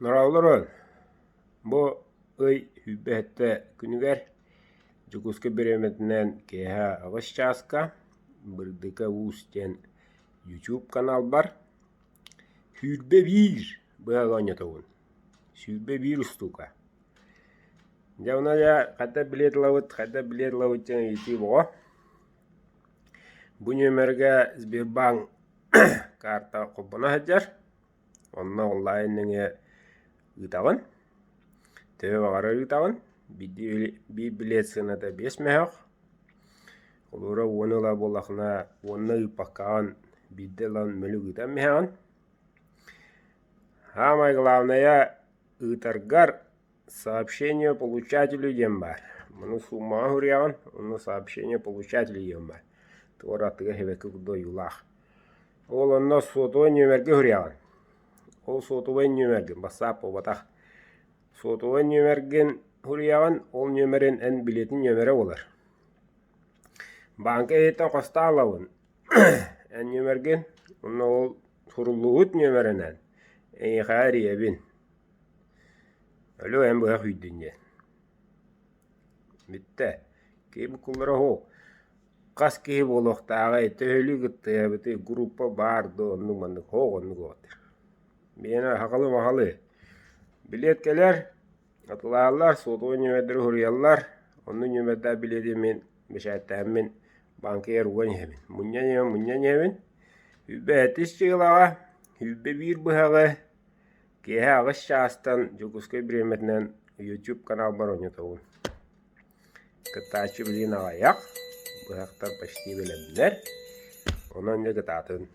Naraulorun, bu ıy hübbette günüger, Jukuska biremetinden keha ağış çaska, bırdıka usten YouTube kanal bar. Hürbe bir, bığa ganyatavun. Hürbe bir ustuka. Javna ya kata bilet lavut yang iti boğa. Bu nömerge Sberbank karta kopuna hajar. Onna online nenge ıtağın. Teve bağara ıtağın. Bir bilet sınata 5 mehaq. Olura onula bolaqna onna ıpakağın bidde lan mölü ıtan mehaqın. Самое главное, ытаргар сообщение получателю дем бар. Мұны сумма хүряғын, оны сообщение получателю дем бар. Тора тыға хебекі күдо юлақ. Ол онна сотуы нөмерге хүряғын. Ол сотуы нөмерген, басапы батақ. Сотуы нөмерген хүряғын, ол нөмерін ән билетін нөмері олар. Банка еттен қоста алауын. Ән нөмерген, оны ол тұрылуыт нөмерінен. Эй хари эбин. Алло эм быха хүйдүнне. Битте. Кем кулара хо. Кас ки болохтаага этөлү гытты бите группа бар до онну манды хо онну готер. Бена хакалы махалы. Билеткелер атылалар соту нөмедер хурьяллар. Онну нөмедда биледи мен бешаттамын банкер уган хебин. Муння небин. Үбетис чыгылага. Үбе бир быхага. Keha ağış şahıstan Jukuska biremetinden YouTube kanal var oynatavun. Kıtaçı bilin ağayak. Bu haktar paşti bilebilir. Ona önce kıtatın.